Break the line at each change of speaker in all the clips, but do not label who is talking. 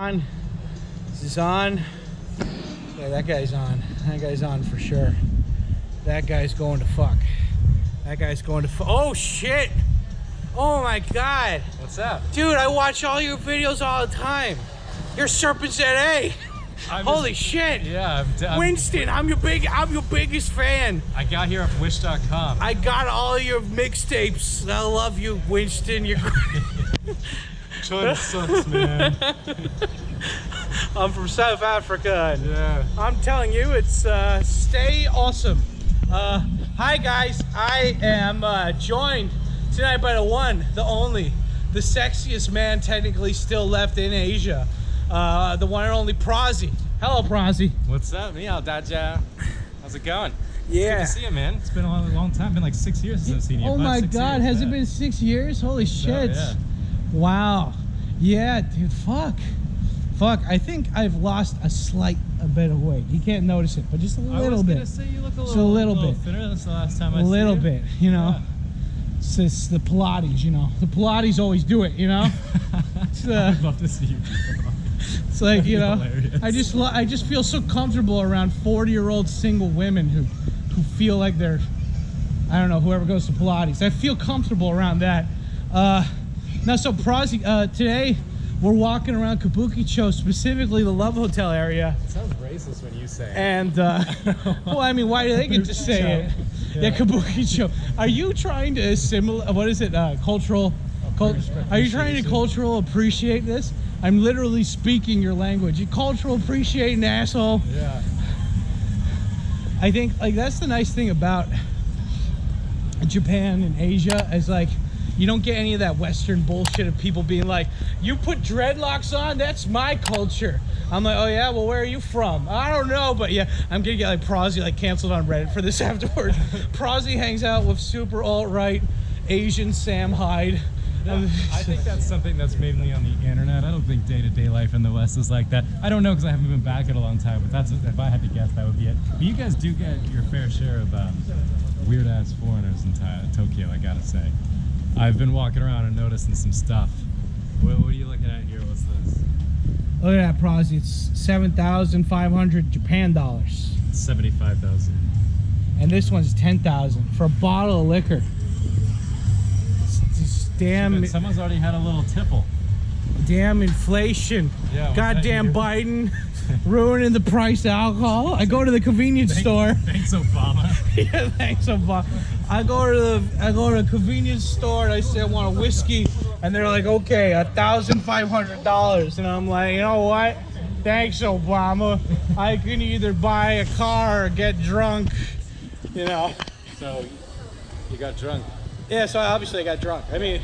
on? Is this on? Yeah, that guy's on. That guy's on for sure. That guy's going to fuck. That guy's going to fuck. Oh shit! Oh my god!
What's up?
Dude, I watch all your videos all the time. You're Serpent ZA. Holy shit!
Yeah, I'm
Winston, I'm your biggest fan.
I got here off Wish.com.
I got all your mixtapes. I love you, Winston. You're great.
China sucks, man.
I'm from South Africa.
Yeah.
I'm telling you, it's stay awesome. Hi guys, I am joined tonight by the one, the only, the sexiest man technically still left in Asia. The one and only Prozzy. Hello, Prozzy.
What's up, Meow Daja? How's it going?
Yeah.
Good to see you, man. It's been a long time. Been like 6 years since I've seen you.
Oh my God, has it been 6 years? Holy shit.
Yeah.
Wow. Yeah, dude, fuck. I think I've lost a bit of weight. You can't notice it, but just a little bit.
I was gonna say you look a
just a little bit
thinner. That's the last time I
a little
you.
bit, you know.
Yeah.
It's just the Pilates, you know. The Pilates always do it, you know.
I'd love to see you.
It's like, you know,
hilarious.
I just feel so comfortable around 40-year-old single women who feel like they're, I don't know, whoever goes to Pilates. I feel comfortable around that. Now, so Prozzy, today we're walking around Kabukicho, specifically the Love Hotel area.
It sounds racist when you say it.
And, well, I mean, why do they get to say it? Yeah, Kabukicho. Are you trying to assimilate, what is it, cultural, are you trying to cultural appreciate this? I'm literally speaking your language. You cultural appreciating asshole.
Yeah.
I think, like, that's the nice thing about Japan and Asia is, like, you don't get any of that Western bullshit of people being like, you put dreadlocks on, that's my culture. I'm like, oh yeah, well, where are you from? I don't know, but yeah, I'm gonna get like Prozzy like canceled on Reddit for this afterwards. Prozzy hangs out with super alt-right Asian Sam Hyde.
I think that's something that's mainly on the internet. I don't think day-to-day life in the West is like that. I don't know because I haven't been back in a long time, but that's, if I had to guess, that would be it. But you guys do get your fair share of weird-ass foreigners in Tokyo, I gotta say. I've been walking around and noticing some stuff. What are you looking at here? What's this?
Look at that, Prozzy. It's 7,500 Japan dollars.
75,000.
And this one's 10,000 for a bottle of liquor. It's damn.
Someone's already had a little tipple.
Damn inflation.
Yeah,
goddamn Biden ruining the price of alcohol. I go to the convenience store.
Thanks, Obama.
Yeah, thanks, Obama. I go to the convenience store and I say I want a whiskey, and they're like, okay, $1,500, and I'm like, you know what? Thanks, Obama. I can either buy a car or get drunk, you know.
So you got drunk.
Yeah, so obviously I got drunk. I mean,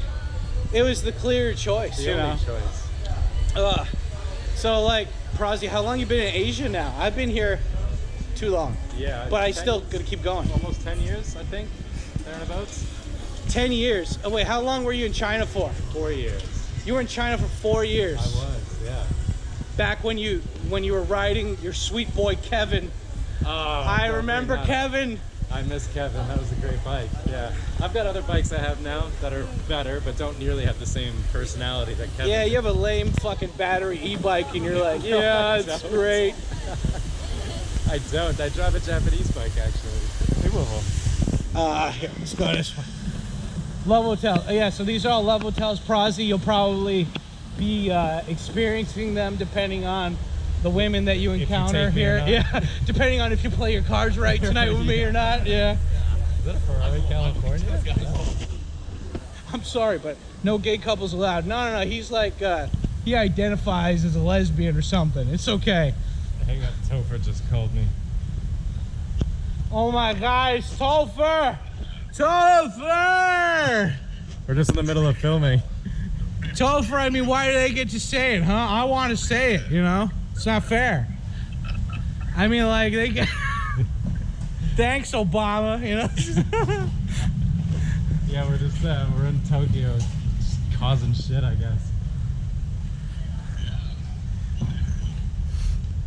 it was the clear choice,
The
you know.
only choice.
So like, Prozzy, how long you been in Asia now? I've been here too long.
Yeah.
But I still gonna keep going.
Almost 10 years, I think, thereabouts.
10 years. Oh wait, how long were you in China for?
4 years.
You were in China for 4 years.
I was, yeah.
Back when you were riding your sweet boy Kevin.
Oh,
I remember Kevin.
I miss Kevin. That was a great bike. Yeah. I've got other bikes I have now that are better, but don't nearly have the same personality that Kevin.
Yeah, you have a lame fucking battery e-bike, and you're like, yeah, it's great.
I don't. I drive a Japanese bike actually. Two of them.
Here, let's go this one. Love Hotel. Yeah, so these are all Love Hotels. Prozzy, you'll probably be experiencing them depending on the women that you encounter here. Yeah, depending on if you play your cards right tonight with me or not. Yeah.
Is that a Ferrari, California?
I'm sorry, but no gay couples allowed. No. He's like, he identifies as a lesbian or something. It's okay.
Hang on, Topher just called me.
Oh my God, it's Topher! Topher!
We're just in the middle of filming.
Topher, I mean, why do they get to say it, huh? I want to say it, you know? It's not fair. I mean, like, they get... Thanks, Obama, you know?
Yeah, we're just, we're in Tokyo, just causing shit, I guess.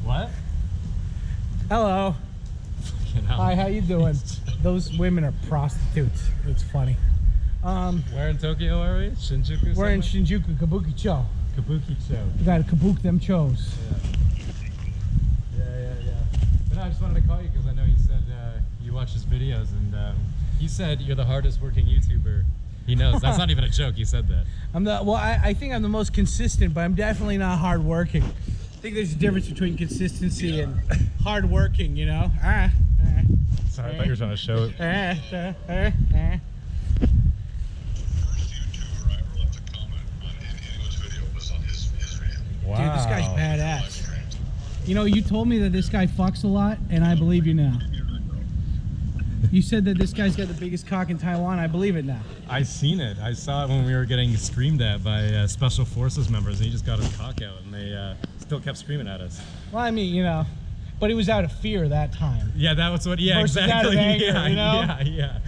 What?
Hello. Hi, how you doing? Those women are prostitutes. It's funny.
Where in Tokyo are we? Shinjuku?
We're in Shinjuku, Kabukicho.
Kabukicho.
You gotta kabuki them chos.
Yeah. But I just wanted to call you because I know you said you watch his videos, and he said you're the hardest working YouTuber he knows. That's not even a joke. He said that.
I think I'm the most consistent, but I'm definitely not hard working. I think there's a difference between consistency and hard working, you know?
Sorry, I thought you were trying to show it.
First YouTuber I ever left a comment on Anyo's video was on his video.
Wow.
Dude, this guy's badass. You know, you told me that this guy fucks a lot, and I believe you now. You said that this guy's got the biggest cock in Taiwan. I believe it now.
I seen it. I saw it when we were getting screamed at by Special Forces members, and he just got his cock out, and they still kept screaming at us.
Well, I mean, you know, but he was out of fear that time.
Yeah, that was what. Yeah,
Versus
exactly.
out of anger,
yeah,
you know?
yeah.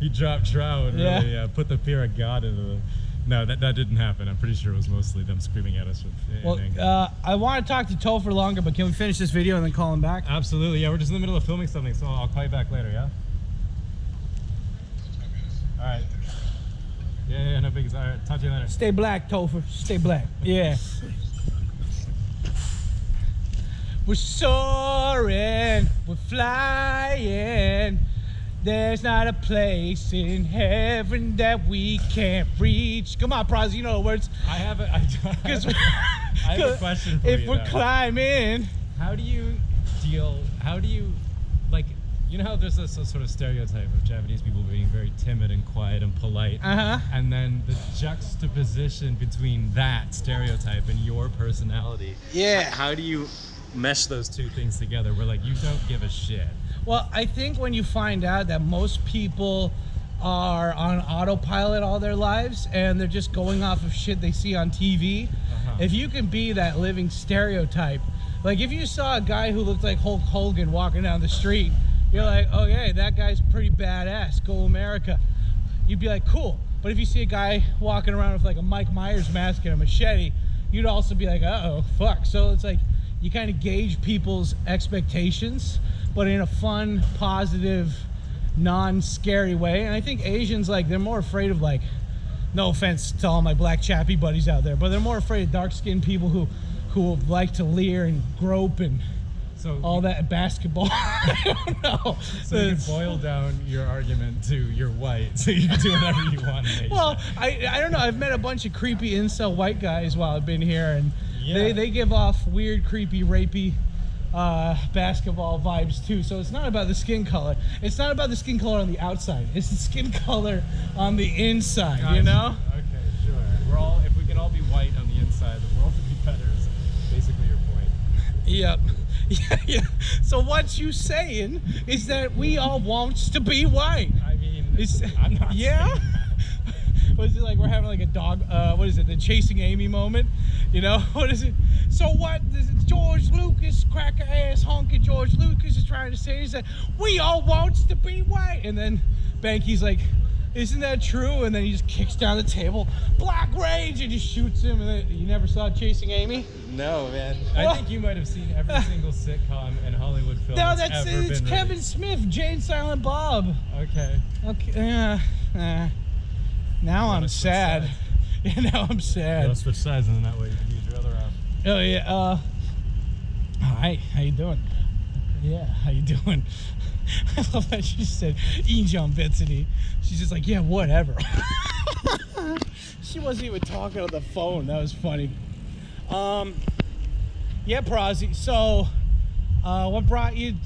He dropped trow and really put the fear of God into the. No, that didn't happen. I'm pretty sure it was mostly them screaming at us with anger.
I want to talk to Topher longer, but can we finish this video and then call him back?
Absolutely. Yeah, we're just in the middle of filming something, so I'll call you back later. Yeah. All right. Yeah, no biggies. All right, talk to you later.
Stay black, Topher. Stay black. Yeah. We're soaring, we're flying. There's not a place in heaven that we can't reach. Come on, Praz, you know the words.
I have a question for you.
If we're climbing.
How do you like, you know how there's this sort of stereotype of Japanese people being very timid and quiet and polite, and then the juxtaposition between that stereotype and your personality.
Yeah.
How do you mesh those two things together where like you don't give a shit?
Well, I think when you find out that most people are on autopilot all their lives and they're just going off of shit they see on TV, if you can be that living stereotype, like if you saw a guy who looked like Hulk Hogan walking down the street, you're like, okay, that guy's pretty badass, go America. You'd be like, cool. But if you see a guy walking around with like a Mike Myers mask and a machete, you'd also be like, uh-oh, fuck. So it's like, you kind of gauge people's expectations, but in a fun, positive, non-scary way. And I think Asians, like, they're more afraid of, like, no offense to all my black chappy buddies out there, but they're more afraid of dark-skinned people who like to leer and grope and all that basketball. I don't know.
So you can boil down your argument to you're white, so you can do whatever you want in Asia.
Well, I don't know. I've met a bunch of creepy incel white guys while I've been here, and they give off weird, creepy, rapey basketball vibes too. So it's not about the skin color. It's not about the skin color on the outside. It's the skin color on the inside. Gotcha. You know?
Okay, sure. If we can all be white on the inside, the world would be better. Is basically your point.
Yep. Yeah. So what you saying is that we all wants to be white.
I mean, I'm not.
Yeah. What is it like? We're having like a dog. What is it? The Chasing Amy moment. You know, what is it? So what George Lucas, cracker ass honky George Lucas is trying to say is that we all wants to be white. And then Banky's like, isn't that true? And then he just kicks down the table, Black Rage, and just shoots him. And then, you never saw Chasing Amy?
No, man. I think you might have seen every single sitcom and Hollywood film.
No,
it's
Kevin
released.
Smith, Jane Silent Bob.
Okay.
Now I'm sad. Yeah, now I'm sad.
Let's switch sides, and then that way you can use your other arm.
Oh yeah. Hi. How you doing? Yeah. How you doing? I love that she said Injun Betsy. She's just like, yeah, whatever. She wasn't even talking on the phone. That was funny. Yeah, Prozzy. So, what brought you,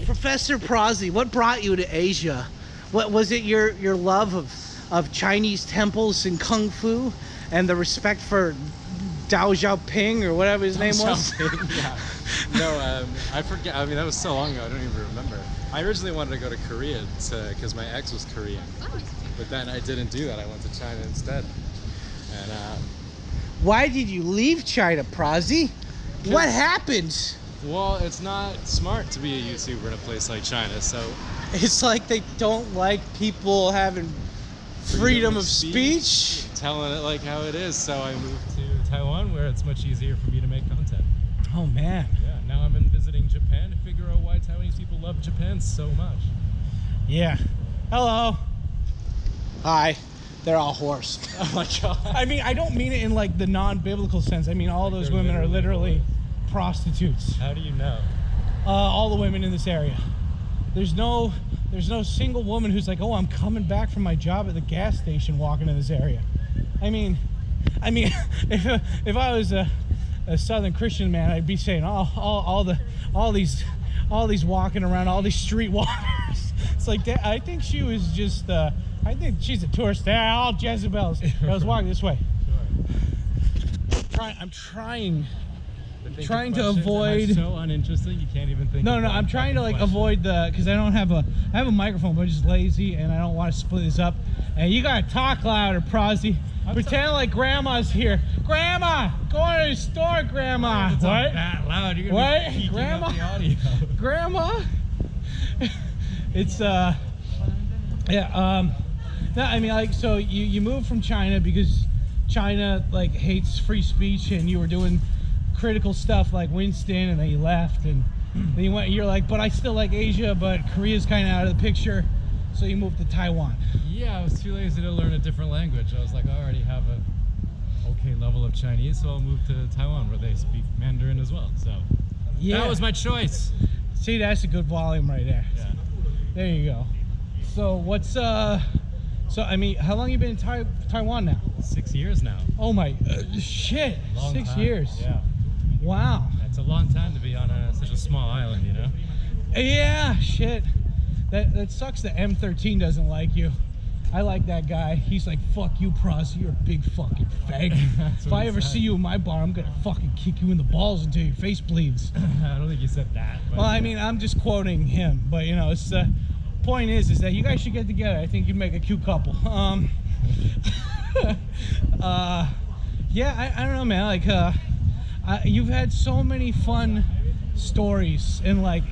Professor Prozzy? What brought you to Asia? What was it? Your love of Chinese temples and kung fu, and the respect for Dao Xiaoping or whatever his name was?
Yeah. No, I forget. I mean, that was so long ago. I don't even remember. I originally wanted to go to Korea because my ex was Korean, but then I didn't do that. I went to China instead. And
why did you leave China, Prozzy? What happened?
well, it's not smart to be a YouTuber in a place like China. So
it's like they don't like people having freedom of speech.
Telling it like how it is. So I moved
to Taiwan, where it's much easier for me to make content.
Oh man.
Yeah, now I'm visiting Japan to figure out why Taiwanese people love Japan so much.
Yeah. Hello. Hi. they're all whores.
Oh my god.
I mean, I don't mean it in like the non-biblical sense. I mean, all those
They're
women are
literally
literally prostitutes.
How do you know?
All the women in this area. There's no single woman who's like, oh, I'm coming back from my job at the gas station walking in this area. I mean, if I was a Southern Christian man, I'd be saying all these walking around, all these street walkers. It's like that. I think she was just. I think she's a tourist. They're all Jezebels. I was walking this way. I'm trying to avoid.
So uninteresting, you can't even think.
No,
of
I'm trying to like
question.
avoid because I have a microphone, but I'm just lazy and I don't want to split this up. And you gotta talk louder, Prozzy. Pretend like Grandma's here. Grandma, going to the store, Grandma.
It's
What?
not that loud. You're gonna be peaking
Grandma?
up the audio.
Grandma. It's yeah. No, I mean, like, so you moved from China because China like hates free speech, and you were doing critical stuff like Winston, and then you left, and then you're like, but I still like Asia, but Korea's kind of out of the picture, so you moved to Taiwan.
Yeah, I was too lazy to learn a different language. I was like, I already have a okay level of Chinese, so I'll move to Taiwan where they speak Mandarin as well. So
Yeah,
that was my choice.
See, that's a good volume right there.
Yeah.
There you go. So what's so I mean, how long you been in Taiwan now?
6 years now.
Oh my shit,
Long
6
time.
years.
Yeah.
Wow.
It's a long time to be on such a small island, you know?
Yeah, shit. That sucks that M13 doesn't like you. I like that guy. He's like, fuck you, Prozzy, you're a big fucking faggot. If I ever see you in my bar, I'm gonna fucking kick you in the balls until your face bleeds.
I don't think you said that. But
Well, I mean, I'm just quoting him, but you know, it's the point is that you guys should get together. I think you'd make a cute couple. Yeah, I don't know, man. Like, you've had so many fun stories and like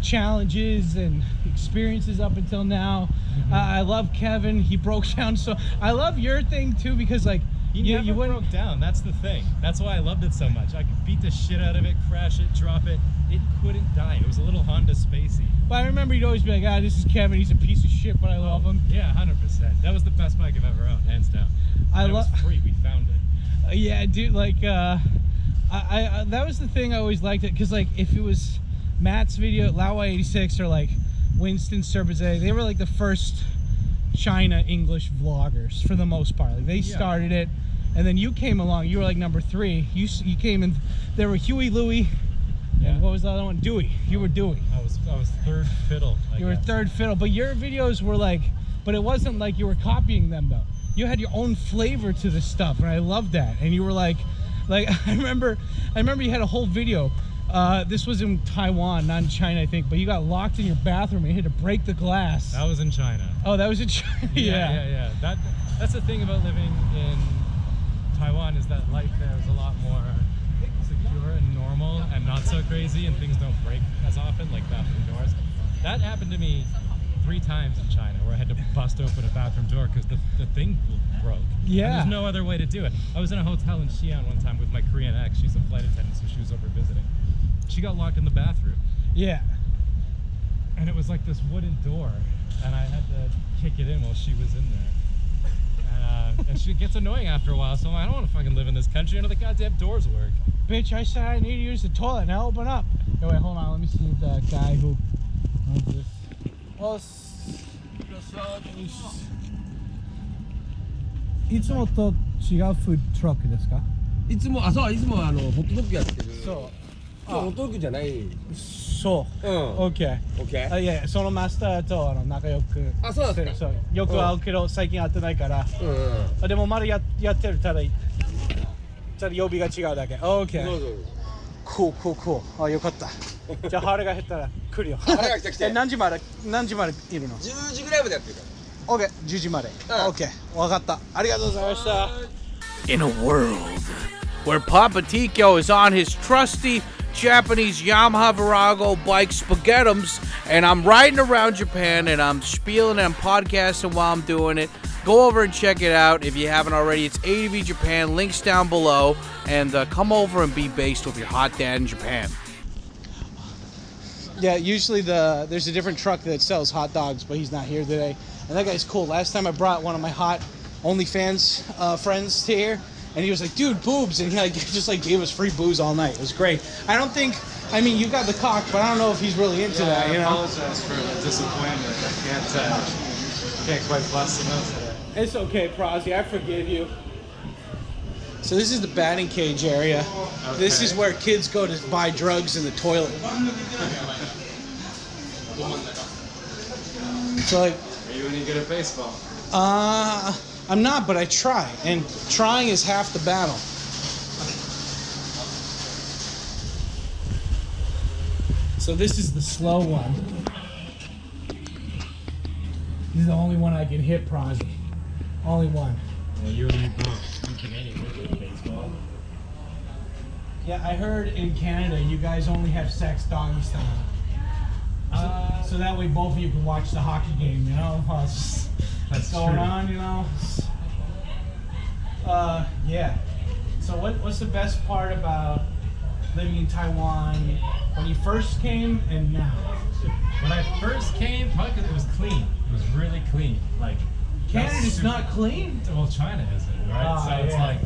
challenges and experiences up until now. I love Kevin. He broke down. So I love your thing too, because like
you never broke down. That's the thing. That's why I loved it so much. I could beat the shit out of it, crash it, drop it. It couldn't die. It was a little Honda Spacey.
But I remember you'd always be like, this is Kevin. He's a piece of shit, but I love him.
Yeah, 100%. That was the best bike I've ever owned, hands down. It was free. We found it.
Yeah, dude. Like, I that was the thing I always liked it, because like if it was Matt's video, Laowai 86, or like Winston Serpazet, they were like the first China English vloggers for the most part. Like they started it, and then you came along. You were like number 3. You came in. There were Huey, Louie, and what was the other one? Dewey. You were Dewey.
I was third fiddle.
You were third fiddle, but your videos were like, but it wasn't like you were copying them though. You had your own flavor to this stuff, and I loved that. And you were like I remember you had a whole video. This was in Taiwan, not in China, I think, but you got locked in your bathroom and you had to break the glass.
That was in China.
Oh, that was in China.
Yeah. That's the thing about living in Taiwan, is that life there is a lot more secure and normal and not so crazy, and things don't break as often, like bathroom doors. That happened to me 3 times in China, where I had to bust open a bathroom door because the thing broke.
Yeah.
And there's no other way to do it. I was in a hotel in Xi'an one time with my Korean ex. She's a flight attendant, so she was over visiting. She got locked in the bathroom.
Yeah.
And it was like this wooden door, and I had to kick it in while she was in there. And she gets annoying after a while, so I'm like, I don't want to fucking live in this country. None of the goddamn doors work.
Bitch, I said I need to use the toilet. Now open up. Oh, wait, hold on. Let me see the guy who owns this. Well, いつもと違うフードトラックですか？
いつもホットドッグやってる。
そう。
ホットドッグじゃない。
そう。OK。
OK。
いや、そのマスターと仲良く。
あ、そうなんですか。
そう。よく会うけど最近会ってないから。でもまだやってる。ただ曜日が違うだけ。OK。
どうぞ。
Cool。あ、よかった。じゃあ腹が減ったら来るよ。
腹が来て。
何時までいるの
？10時ぐらいまでやってるから。
OK、10時まで。OK、わかった。ありがとうございました。In a world where Papa Tikyo is on his trusty Japanese Yamaha Virago bike Spaghettums, and I'm riding around Japan and I'm spieling and I'm podcasting while I'm doing it. Go over and check it out if you haven't already. It's ADV Japan, links down below, and come over and be based with your hot dad in Japan. Yeah, usually there's a different truck that sells hot dogs, but he's not here today. And that guy's cool. Last time I brought one of my hot OnlyFans friends to here, and he was like, dude, boobs, and he like just like gave us free booze all night. It was great. I don't think, I mean, you got the cock, but I don't know if he's really into that, you
I
know?
apologize for the disappointment. I can't quite bust him out today.
It's okay, Prozzy, I forgive you. So this is the batting cage area.
Okay.
This is where kids go to buy drugs in the toilet. So like,
Are you any good at baseball?
I'm not, but I try, and trying is half the battle. So this is the slow one. This is the only one I can hit, Prozzy. Only one.
Well, you and me both. I'm Canadian, we're good at baseball.
Yeah, I heard in Canada you guys only have sex doggy style. So that way both of you can watch the hockey game, you know? What's going on, you know? Yeah. So what's the best part about living in Taiwan when you first came and now?
When I first came, probably because it was clean. It was really clean. Like,
Canada's not clean?
Well, China isn't, right?
Oh,
so it's
yeah.
like,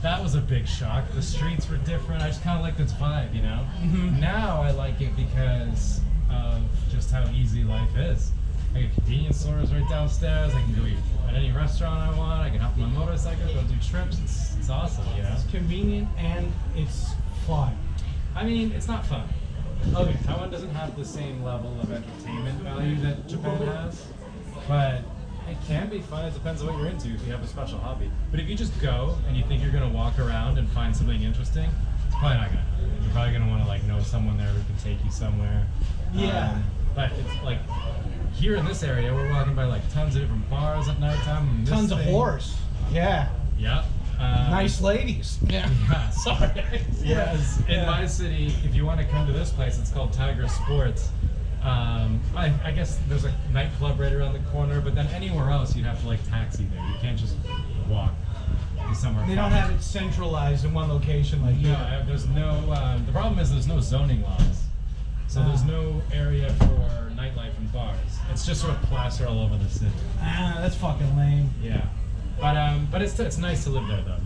that was a big shock. The streets were different. I just kind of like this vibe, you know?
Mhm.
Now I like it because of just how easy life is. I get convenience stores right downstairs. I can go eat at any restaurant I want. I can hop on my motorcycle, go do trips. It's awesome, you know?
It's convenient and it's fun.
I mean, it's not fun. Okay, Taiwan doesn't have the same level of entertainment value that Japan has, but it can be fun. It depends on what you're into, if you have a special hobby. But if you just go and you think you're gonna walk around and find something interesting, it's probably not gonna happen. You're probably gonna wanna like know someone there who can take you somewhere.
Yeah.
But it's like, here in this area, we're walking by like tons of different bars at nighttime. And this
Tons of
thing-
whores. Yeah.
Yeah.
Nice ladies. Yeah.
Yeah, sorry. Yes, in my city, if you want to come to this place, it's called Tiger Sports. I guess there's a nightclub right around the corner, but then anywhere else you'd have to like taxi there. You can't just walk to somewhere.
They don't
far.
have it centralized in one location like
No,
here.
there's no. The problem is there's no zoning laws, so there's no area for nightlife and bars. It's just sort of plastered all over the city.
That's fucking lame.
Yeah, but it's nice to live there though.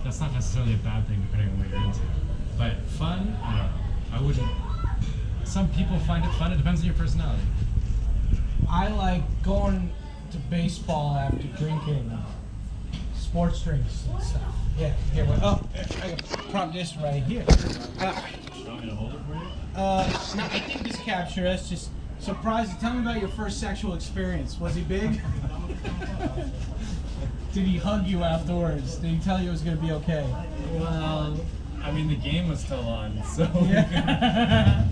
That's not necessarily a bad thing depending on what you're into. But fun, I don't know. I wouldn't. Some people find it fun. It depends on your personality.
I like going to baseball after drinking sports drinks and stuff. Yeah, here. Oh, I can prop this right here.
You want me to hold it for you?
No, I think this capture us. Just surprised. Tell me about your first sexual experience. Was he big? Did he hug you afterwards? Did he tell you it was gonna be okay?
Well, I mean the game was still on, so.
Yeah.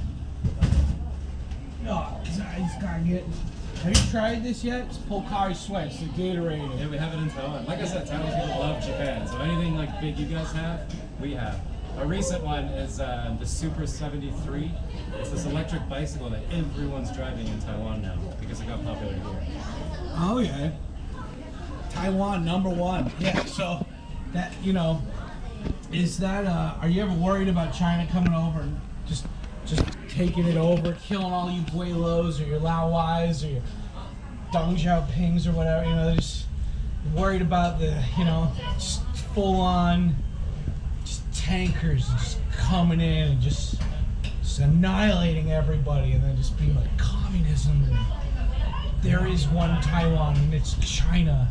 Oh, I just gotta get. Have you tried this yet? It's Pocari Sweat. It's the Gatorade.
Yeah, we have it in Taiwan. Like I said, Taiwanese people love Japan, so anything like big you guys have, we have. A recent one is the Super 73. It's this electric bicycle that everyone's driving in Taiwan now because it got popular here.
Oh yeah. Taiwan #1. Yeah. So that is that. Are you ever worried about China coming over and just taking it over, killing all you Buelos or your Laowais or your Deng Xiaopings or whatever? They're just worried about the just full on tankers just coming in and just annihilating everybody, and then just being like communism. And there is one Taiwan, and it's China.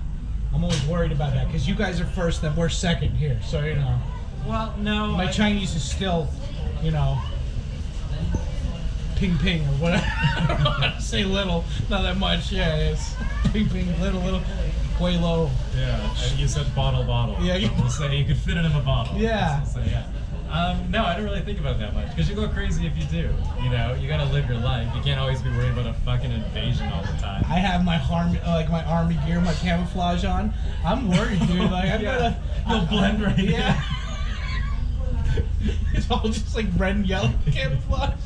I'm always worried about that because you guys are first, then we're second here. So
Well, no.
my Chinese is still, ping ping or whatever. I don't want to say little, not that much. Yeah, it's ping ping, little, way low.
Yeah, and you said bottle.
Yeah.
We'll say you could fit it in a bottle.
Yeah.
So yeah. No, I don't really think about it that much because you go crazy if you do. You gotta live your life. You can't always be worried about a fucking invasion all the time.
I have my my army gear, my camouflage on. I'm worried, dude. Like I've got
You'll blend right in.
Yeah. It's all just like red and yellow camouflage.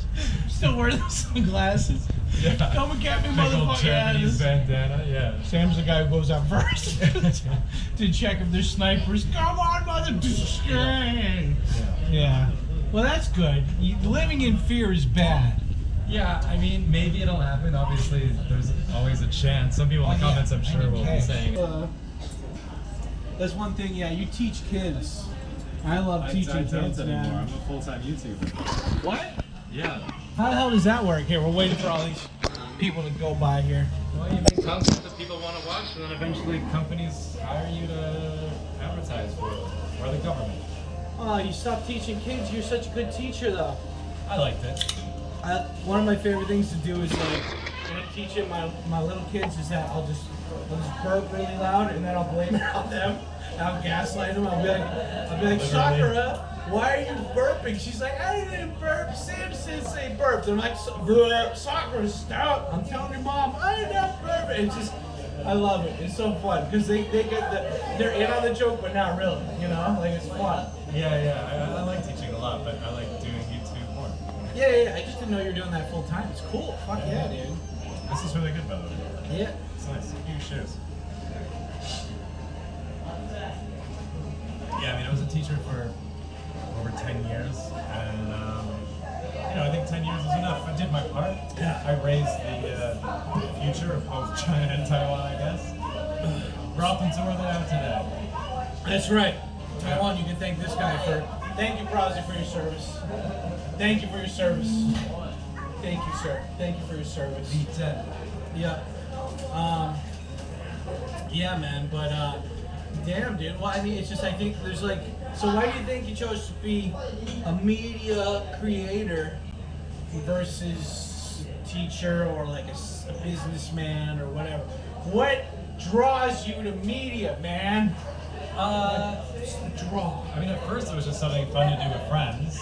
Still wearing the sunglasses.
Yeah.
Come and get me,
Big old
motherfucker. Yeah,
Chinese bandana. Yeah.
Sam's the guy who goes out first to check if there's snipers. Come on, mother. Yeah. Well, that's good. Living in fear is bad.
Yeah, I mean, maybe it'll happen. Obviously, there's always a chance. Some people in the comments, I'm sure, will be saying.
That's one thing. Yeah, you teach kids. I love teaching kids, man.
I'm a full-time YouTuber.
What?
Yeah.
How the hell does that work? Here, we're waiting for all these people to go by here.
Well, you make content that people want to watch, and then eventually companies hire you to advertise for it, or the government.
Oh, you stopped teaching kids. You're such a good teacher, though.
I liked it.
One of my favorite things to do is like when I'm teaching my little kids is that I'll just burp really loud and then I'll blame it on them. I'll gaslight them. I'll be like, Sakura, why are you burping? She's like, I didn't burp. Sam said say burp. I'm like, Sakura, stop. I'm telling your mom, I didn't burp. And it's just, I love it. It's so fun because they're in on the joke, but not really. You know, like it's fun.
Yeah. I like teaching a lot, but I like doing YouTube more.
Yeah. I just didn't know you were doing that full time. It's cool. Fuck yeah, dude.
This is really good, by the way.
Yeah.
It's nice. Huge shoes. Yeah, I mean, I was a teacher for over 10 years, and I think 10 years is enough. I did my part.
Yeah.
I raised the future of both China and Taiwan, I guess. Brought them to where they are today.
That's right. Taiwan, you can thank this guy for. Thank you, Prazi, for your service. Thank you for your service. Thank you, sir. Thank you for your service.
D10.
Yeah. Yeah, man. But damn, dude. Well, I mean, it's just I think there's like. So why do you think you chose to be a media creator versus teacher or like a businessman or whatever? What draws you to media, man? What's the draw?
I mean, at first it was just something fun to do with friends.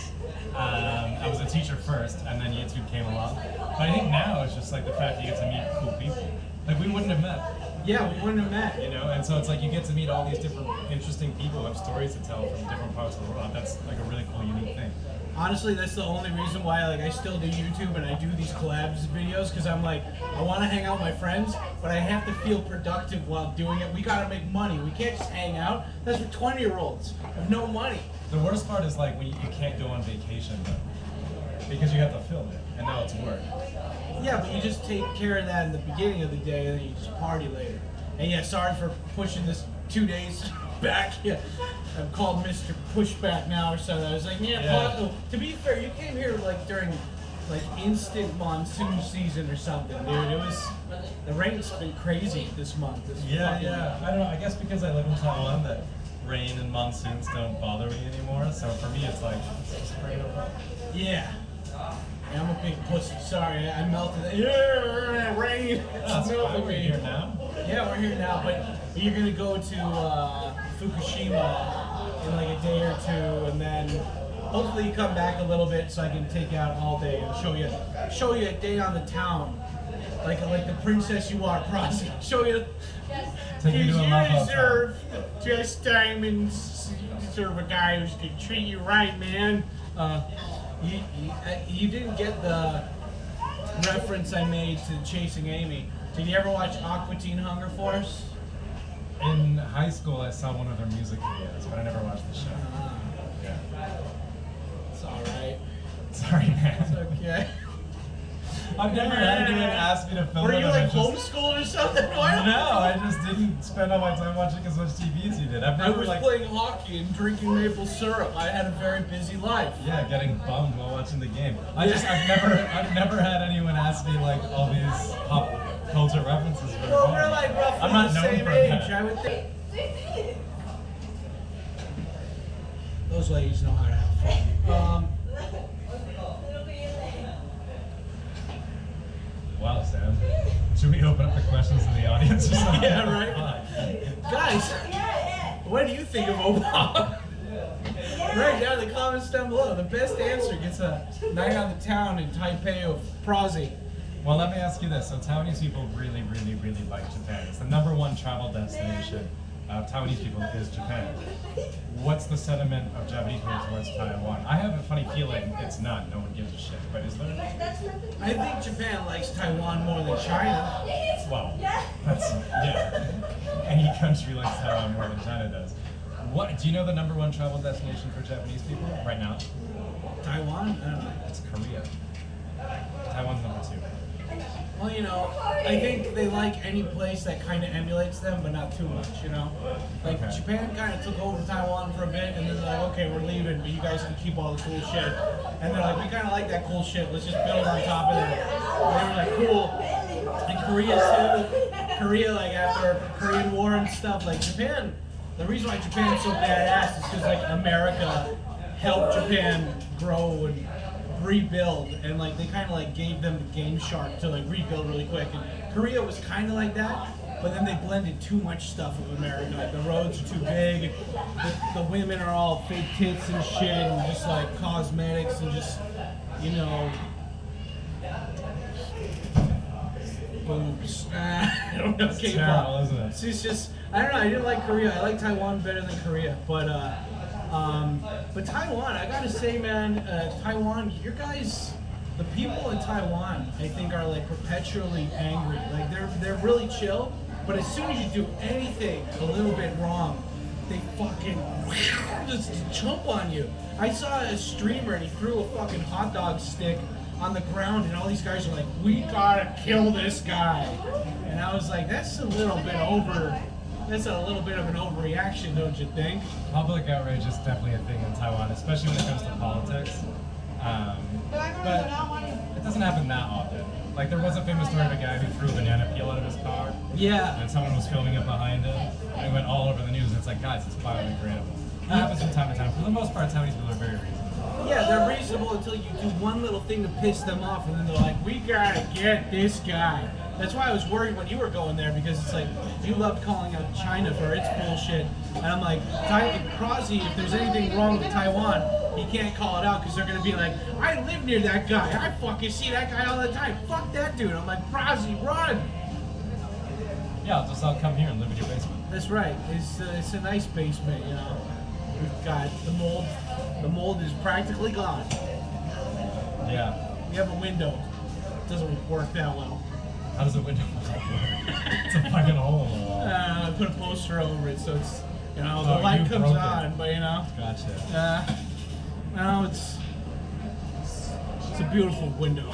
I was a teacher first, and then YouTube came along. But I think now it's just like the fact you get to meet cool people. Like we wouldn't have met.
Yeah, we wouldn't have met.
You know, and so it's like you get to meet all these different interesting people who have stories to tell from different parts of the world. That's like a really cool, unique thing.
Honestly, that's the only reason why like I still do YouTube and I do these collabs videos because I'm like I want to hang out with my friends, but I have to feel productive while doing it. We gotta make money. We can't just hang out. That's for 20-year-olds with no money.
The worst part is like when you can't go on vacation though, because you have to film it, and now it's work.
Yeah, but you just take care of that in the beginning of the day and then you just party later. And yeah, sorry for pushing this 2 days back. Yeah, I'm called Mr. Pushback now or something. I was like, yeah. To be fair, you came here like during like instant monsoon season or something, dude. It was the rain's been crazy this month.
Yeah. I don't know. I guess because I live in Taiwan, that rain and monsoons don't bother me anymore. So for me, it's like it's just rain over.
Yeah. I'm a big pussy. Sorry, I melted. Yeah, rain.
That's fine. We're here now.
Yeah, we're here now, but you're gonna go to Fukushima in like a day or two, and then hopefully you come back a little bit so I can take you out all day and show you a day on the town, like the princess you are, Prosy. Show you.
Take you to a love
You
hotel.
deserve just diamonds. You deserve a guy who's gonna treat you right, man. You didn't get the reference I made to Chasing Amy. Did you ever watch Aqua Teen Hunger Force?
In high school, I saw one of their music videos, but I never watched the show. Yeah.
It's alright.
Sorry, man.
It's okay.
I've never had anyone ask me to film
Were
it.
you
and I
like
just-
homeschooled or something?
No, I just didn't spend all my time watching as much TV as you did. I've
I
never
was
like,
playing hockey and drinking maple syrup. I had a very busy life.
yeah, getting bummed while watching the game. I've never had anyone ask me like all these pop culture references. For
Well,
fun.
we're like roughly
I'm not
the
known
same
for
age,
that.
I would think. Those ladies know how to have fun.
Wow, Sam. Should we open up the questions to the audience or something?
Yeah, right. Guys, what do you think of Obama? Right down in the comments down below. The best answer gets a night on the town in Taipei of Prazi.
Well, let me ask you this. So Taiwanese people really, really, really like Japan. It's the #1 travel destination of Taiwanese people is Japan. What's the sentiment of Japanese people towards Taiwan? I have a funny feeling it's not. No one gives a shit. But is there?
I think Japan likes Taiwan more than China.
Well, that's, yeah. Any country likes Taiwan more than China does. What, do you know the #1 travel destination for Japanese people right now?
Taiwan? I don't know.
It's Korea. Taiwan's number 2.
Well, you know, I think they like any place that kind of emulates them, but not too much, you know? Like,
Okay.
Japan kind of took over Taiwan for a bit, and then they're like, okay, we're leaving, but you guys can keep all the cool shit. And they're like, we kind of like that cool shit, let's just build on top of that. And they were like, cool. And Korea, too. Korea, like, after Korean War and stuff, like, Japan, the reason why Japan's so badass is because, like, America helped Japan grow and rebuild, and like they kind of like gave them the game shark to like rebuild really quick. And Korea was kind of like that, but then they blended too much stuff with America. Like the roads are too big, the women are all fake tits and shit, and just like cosmetics and just, you know, boobs. I don't know.
It's terrible, isn't it?
It's just, I don't know. I didn't like Korea. I like Taiwan better than Korea, but Taiwan, I gotta say, man, Taiwan, your guys, the people in Taiwan, I think are like perpetually angry. Like they're really chill, but as soon as you do anything a little bit wrong, they fucking just jump on you. I saw a streamer and he threw a fucking hot dog stick on the ground, and all these guys are like, we gotta kill this guy. And I was like, that's a little bit over. That's a little bit of an overreaction, don't you think?
Public outrage is definitely a thing in Taiwan, especially when it comes to politics. But it doesn't happen that often. Like there was a famous story of a guy who threw a banana peel out of his car,
Yeah.
and someone was filming it behind him, and it went all over the news. And it's like, guys, it's biodegradable. That happens from time to time. For the most part, Taiwanese people are very reasonable.
Yeah, they're reasonable until you do one little thing to piss them off, and then they're like, we gotta get this guy. That's why I was worried when you were going there, because it's like, you loved calling out China for its bullshit. And I'm like, Krause, if there's anything wrong with Taiwan, he can't call it out because they're going to be like, I live near that guy. I fucking see that guy all the time. Fuck that dude. I'm like, Krause, run.
Yeah, I'll come here and live in your basement.
That's right. It's a nice basement, you know. We've got the mold. The mold is practically gone.
Yeah.
We have a window. It doesn't work that well.
How does a window work? It's a fucking hole in the wall.
I put a poster over it, so it's, you know,
Oh,
the light
you
comes
broke it.
on, but you know.
Gotcha.
No, it's a beautiful window.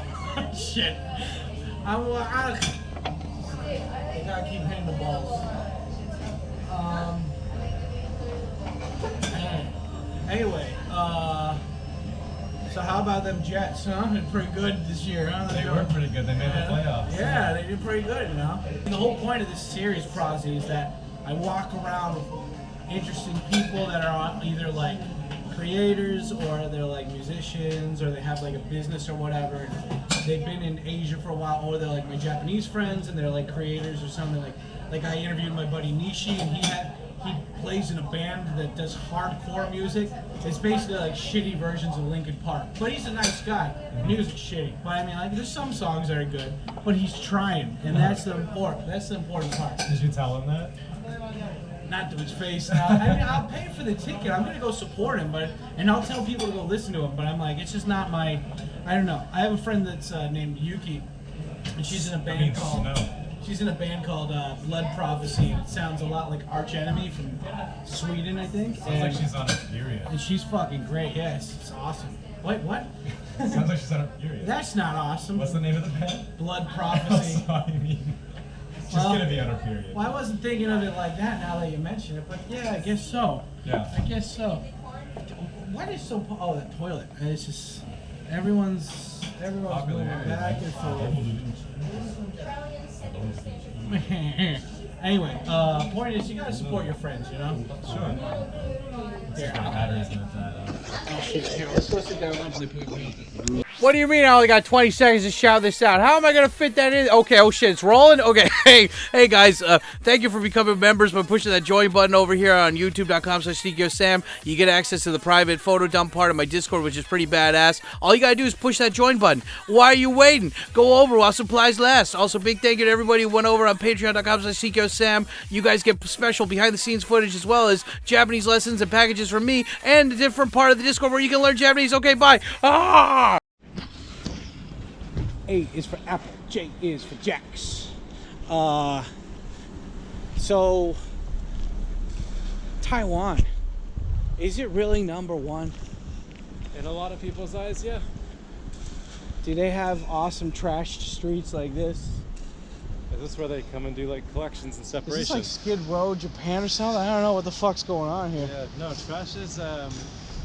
Shit. I gotta keep hitting the balls. Anyway, so how about them Jets, huh? They're pretty good this year, huh?
They were pretty good. They made the playoffs.
Yeah, they did pretty good, you know. And the whole point of this series, Prozzy, is that I walk around with interesting people that are either like creators or they're like musicians or they have like a business or whatever. And they've been in Asia for a while, or they're like my Japanese friends and they're like creators or something. Like I interviewed my buddy Nishi, and he plays in a band that does hardcore music. It's basically like shitty versions of Linkin Park. But he's a nice guy. Music's shitty. But I mean, like, there's some songs that are good, but he's trying, and that's the important part.
Did you tell him that?
Not to his face now. I mean, I'll pay for the ticket. I'm gonna go support him, and I'll tell people to go listen to him. But I'm like, it's just not my. I don't know. I have a friend that's named Yuki, and she's in a band called. She's in a band called Blood Prophecy, and it sounds a lot like Arch Enemy from Sweden, I think.
Sounds like she's on her period.
And she's fucking great. Yes, it's awesome. Wait, what?
Sounds like she's on her period.
That's not awesome.
What's the name of the band?
Blood Prophecy.
I mean, she's gonna be on her period.
Well, I wasn't thinking of it like that now that you mention it, but yeah, I guess so.
Yeah.
I guess so. What is so? Oh, that toilet. It's just everyone's
Popular
going
area,
back
right?
and forth. Anyway, point is, you gotta support your friends, you know.
Sure.
Here,
Batteries in it.
let's go sit down. What do you mean I only got 20 seconds to shout this out? How am I gonna fit that in? Okay, oh shit, it's rolling? Okay, hey guys, thank you for becoming members by pushing that join button over here on youtube.com/TkyoSam. You get access to the private photo dump part of my Discord, which is pretty badass. All you gotta do is push that join button. Why are you waiting? Go over while supplies last. Also, big thank you to everybody who went over on patreon.com/TkyoSam. You guys get special behind the scenes footage as well as Japanese lessons and packages from me and a different part of the Discord where you can learn Japanese. Okay, bye. Ah! A is for Apple, J is for Jax. So Taiwan, is it really number one?
In a lot of people's eyes, yeah.
Do they have awesome trash streets like this?
Is this where they come and do like collections and
Is
separation?
this like Skid Row, Japan or something? I don't know what the fuck's going on here.
Yeah, no, trash is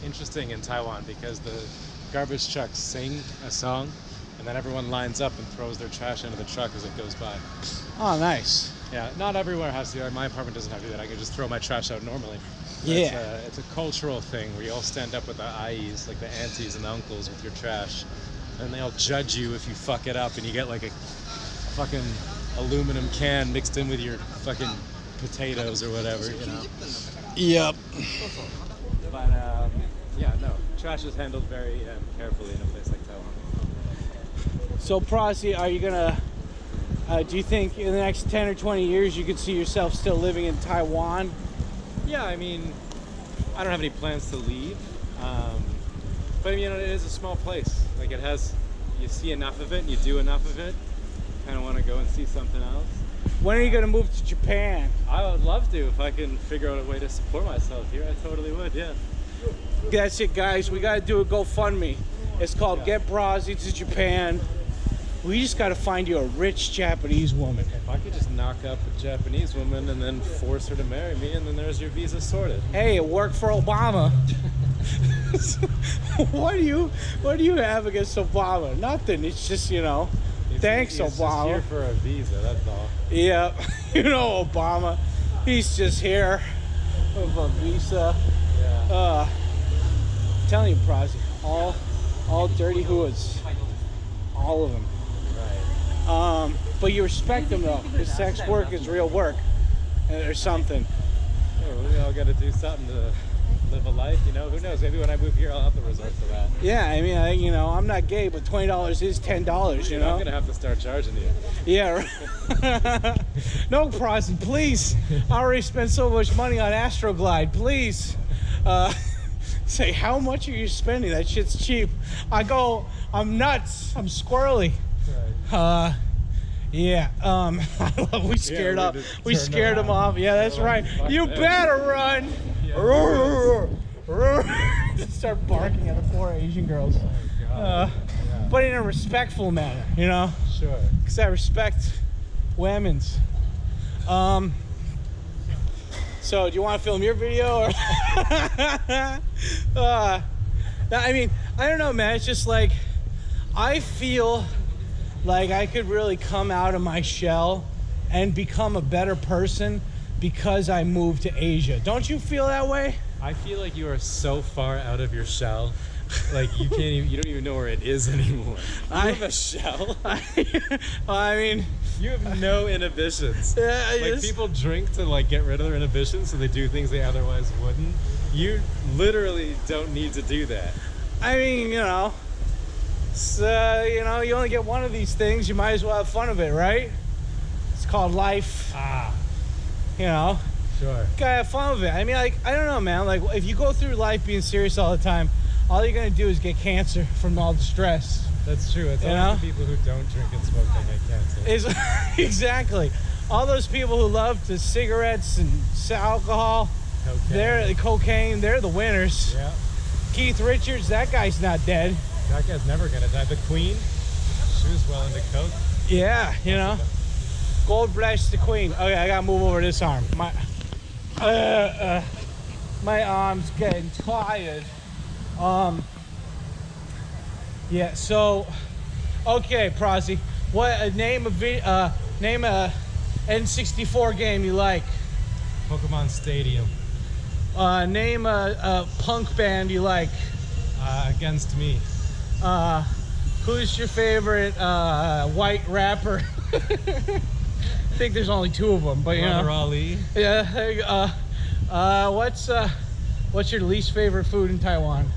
interesting in Taiwan because the garbage trucks sing a song and then everyone lines up and throws their trash into the truck as it goes by.
Oh, nice.
Yeah, not everywhere has to do that. My apartment doesn't have to do that. I can just throw my trash out normally.
Yeah.
It's a cultural thing where you all stand up with the aunties, like the aunties and the uncles with your trash, and they all judge you if you fuck it up and you get like a fucking aluminum can mixed in with your fucking potatoes or whatever, you know?
Yep.
But, yeah, no, trash is handled very carefully in a place like Taiwan.
So, Prasi, are you gonna, do you think in the next 10 or 20 years you could see yourself still living in Taiwan?
Yeah, I mean, I don't have any plans to leave, but you know, it is a small place. Like it has, you see enough of it, and you do enough of it. Kind of want to go and see something else.
When are you gonna move to Japan?
I would love to if I can figure out a way to support myself here. I totally would, yeah.
That's it, guys. We gotta do a GoFundMe. It's called Get Prasi to Japan. We just gotta find you a rich Japanese woman.
If I could just knock up a Japanese woman and then force her to marry me, and then there's your visa sorted.
Hey, it worked for Obama. What do you have against Obama? Nothing. It's just, you know, thanks,
He's
Obama.
just here for a visa, that's all.
Yeah, you know Obama. He's just here with a visa.
Yeah.
I'm telling you, Prasi, all dirty hoods, all of them.
Right.
But you respect them though, because sex work is real work, or something.
Yeah, we all got to do something to live a life, you know. Who knows? Maybe when I move here, I'll have to resort to that.
Yeah, I mean, you know, I'm not gay, but $20 is $10, you know.
I'm gonna have to start charging you.
Yeah. Right. No, Prasi, please. I already spent so much money on Astroglide. Please. Say, how much are you spending? That shit's cheap. I'm nuts. I'm squirrely.
Right.
Yeah. We scared We scared him off. Yeah, that's right. You better run. Just start barking at the poor Asian girls. But in a respectful manner, you know.
Sure.
Because I respect women's. So, do you want to film your video? Or I mean, I don't know, man. It's just like, I feel like I could really come out of my shell and become a better person because I moved to Asia. Don't you feel that way?
I feel like you are so far out of your shell. Like you can't even, you don't even know where it is anymore. You have a shell.
I mean,
you have no inhibitions.
Yeah,
like people drink to like get rid of their inhibitions, so they do things they otherwise wouldn't. You literally don't need to do that.
I mean, you know, so, you know, you only get one of these things. You might as well have fun of it, right? It's called life. You know.
Sure.
Gotta have fun with it. I mean, like, I don't know, man. Like, if you go through life being serious all the time, all you're gonna do is get cancer from all the stress.
That's true. It's always the people who don't drink and smoke that get cancer.
Exactly. All those people who love the cigarettes and alcohol,
Cocaine.
they're the winners.
Yeah.
Keith Richards, that guy's not dead.
That guy's never gonna die. The Queen, she was well into coke.
Yeah, you know. God bless the Queen. Okay, I gotta move over this arm. My arm's getting tired. Yeah. So, okay, Prasi, what name a N64 game you like?
Pokemon Stadium.
Name a punk band you like.
Against Me.
Who's your favorite white rapper? I think there's only two of them, but you know.
Ali.
Yeah. What's your least favorite food in Taiwan?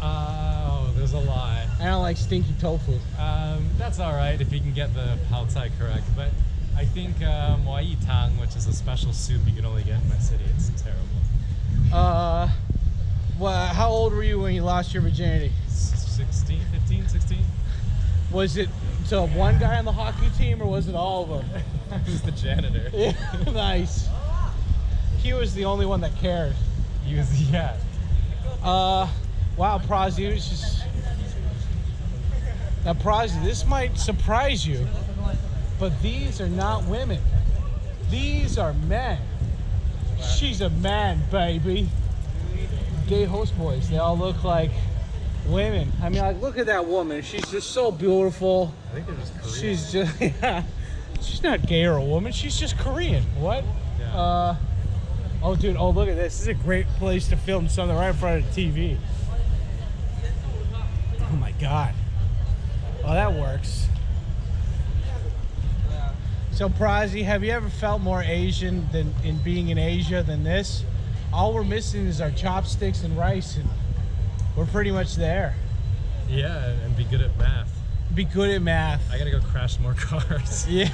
Oh, there's a lot.
I don't like stinky tofu.
That's all right if you can get the pao tai correct, but I think wai tang, which is a special soup you can only get in my city, it's terrible.
Well, how old were you when you lost your virginity?
16, 15, 16?
Was it to one guy on the hockey team, or was it all of them?
I was the janitor.
Yeah, nice. He was the only one that cared.
He was, yeah.
Wow, Prasi, it was just... Now, Prazi, this might surprise you, but these are not women. These are men. She's a man, baby. Gay host boys, they all look like women. I mean, like, look at that woman. She's just so beautiful.
I think they're just Korean.
She's just, yeah. She's not gay or a woman. She's just Korean. What?
Yeah.
Oh, dude. Oh, look at this. This is a great place to film something right in front of the TV. Oh, my God. Oh, that works. So, Prazi, have you ever felt more Asian than in being in Asia than this? All we're missing is our chopsticks and rice, and we're pretty much there.
Yeah, and be good at math.
Be good at math.
I gotta go crash more cars.
Yeah,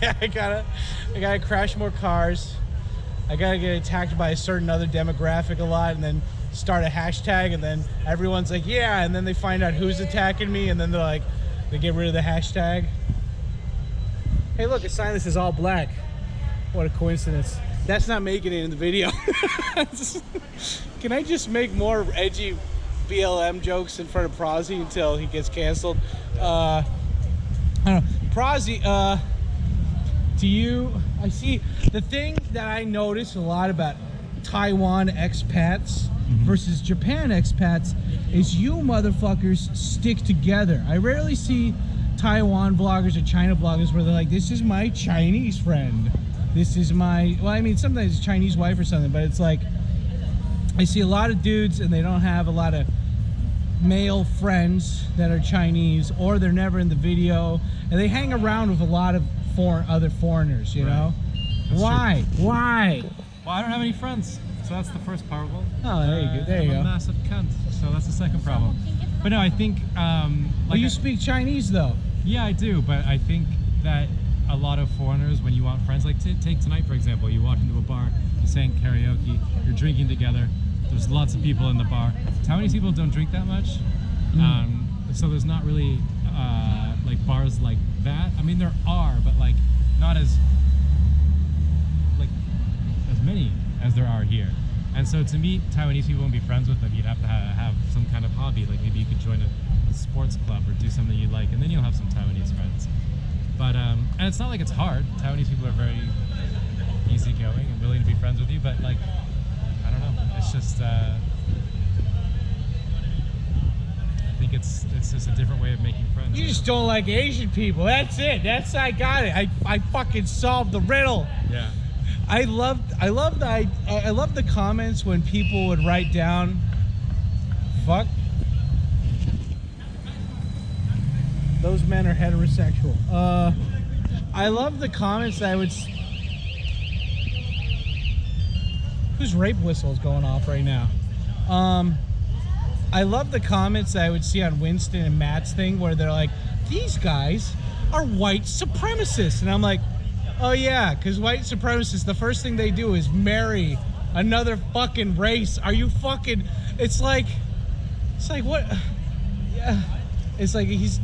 yeah. I gotta crash more cars. I gotta get attacked by a certain other demographic a lot, and then start a hashtag, and then everyone's like, yeah, and then they find out who's attacking me, and then they're like, they get rid of the hashtag. Hey, look, a sign that says all black. What a coincidence. That's not making it in the video. Can I just make more edgy BLM jokes in front of Prazi until he gets canceled? I don't know. Prazi, I see the thing that I notice a lot about Taiwan expats versus Japan expats is you motherfuckers stick together. I rarely see Taiwan vloggers or China vloggers where they're like, this is my Chinese friend. This is my, well, I mean, sometimes it's Chinese wife or something, but it's like, I see a lot of dudes and they don't have a lot of male friends that are Chinese, or they're never in the video, and they hang around with a lot of other foreigners, you know? Why?
True.
Why?
Well, I don't have any friends, so that's the first problem.
Oh, there you go. There you
I'm
go.
a massive cunt, so that's the second problem. But no, I think,
Well, you speak Chinese though.
Yeah, I do, but I think that a lot of foreigners, when you want friends, like take tonight for example, you walk into a bar, you sing karaoke, you're drinking together, there's lots of people in the bar. Taiwanese people don't drink that much, so there's not really like bars like that. I mean, there are, but like not as many as there are here. And so to meet Taiwanese people and be friends with them, you'd have to have some kind of hobby. Like maybe you could join a sports club or do something you like, and then you'll have some Taiwanese friends. But and it's not like it's hard. Taiwanese people are very easygoing and willing to be friends with you. But like, I don't know. It's just I think it's just a different way of making friends.
You just don't like Asian people. That's it. I got it. I fucking solved the riddle.
Yeah.
I love the comments when people would write down, fuck, those men are heterosexual. I love the comments that I would. Whose rape whistle is going off right now? I love the comments that I would see on Winston and Matt's thing where they're like, these guys are white supremacists, and I'm like, oh yeah, because white supremacists, the first thing they do is marry another fucking race. Are you fucking? It's like what? Yeah, it's like it's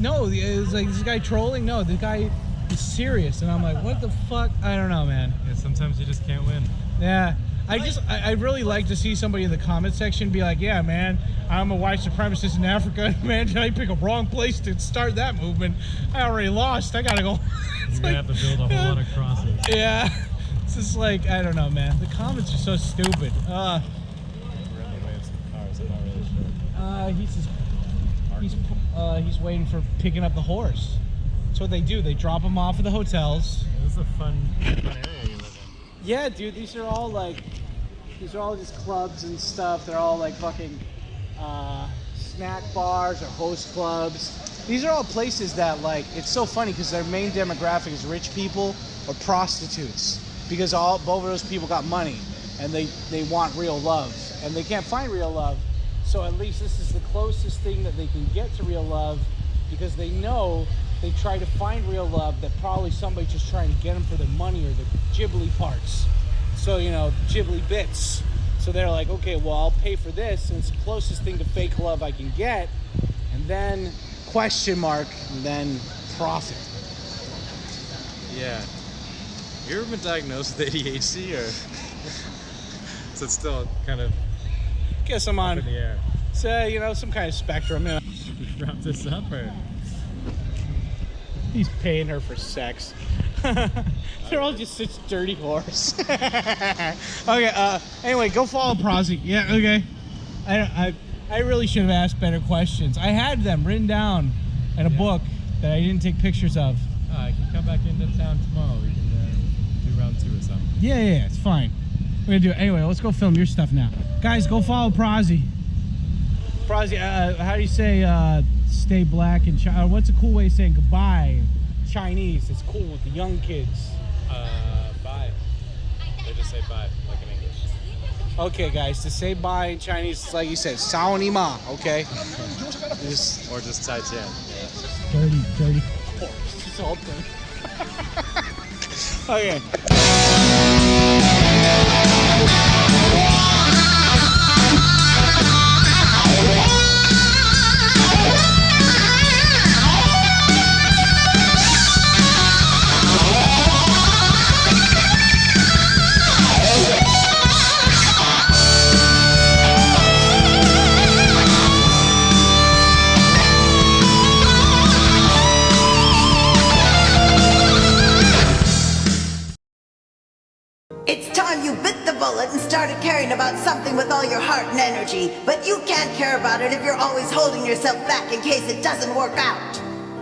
like this guy trolling. No, the guy is serious, and I'm like, what the fuck? I don't know, man.
Yeah, sometimes you just can't win.
Yeah, I really like to see somebody in the comment section be like, yeah, man, I'm a white supremacist in Africa. Man, did I pick a wrong place to start that movement? I already lost. I gotta go.
You're gonna have to build a whole lot of crosses.
Yeah, it's just like, I don't know, man. The comments are so stupid.
We're in the way of some cars. I'm not really sure.
He's waiting for picking up the horse. That's what they do. They drop him off at the hotels.
This is a fun area you live in.
Yeah, dude. These are all just clubs and stuff. They're all like fucking snack bars or host clubs. These are all places that, like, it's so funny because their main demographic is rich people or prostitutes, because both of those people got money and they want real love and they can't find real love. So at least this is the closest thing that they can get to real love, because they know they try to find real love that probably somebody's just trying to get them for the money or the Ghibli parts. So, you know, Ghibli bits. So they're like, okay, well, I'll pay for this, and it's the closest thing to fake love I can get. And then question mark, and then profit.
Yeah. You ever been diagnosed with ADHD, or is it still kind of
Guess I'm
up
on,
in the air?
say, you know, some kind of spectrum. You know.
Should we wrap this up, or?
He's paying her for sex. They're all just such dirty whores. Okay, anyway, go follow Prozzy. Yeah, okay. I really should have asked better questions. I had them written down in a book that I didn't take pictures of.
I can come back into town tomorrow. We can do round 2 or something.
Yeah, it's fine. We're gonna do it. Anyway, let's go film your stuff now. Guys, go follow Prozzy. Prozzy, how do you say stay black in China? What's a cool way of saying goodbye? Chinese. It's cool with the young kids.
Bye. They just say bye, like in English.
Okay, guys, to say bye in Chinese, it's like you said, sao ni ma, okay?
Or just Tai Tian.
Dirty. It's all dirty. Okay.
It's time you bit the bullet and started caring about something with all your heart and energy. But you can't care about it if you're always holding yourself back in case it doesn't work out.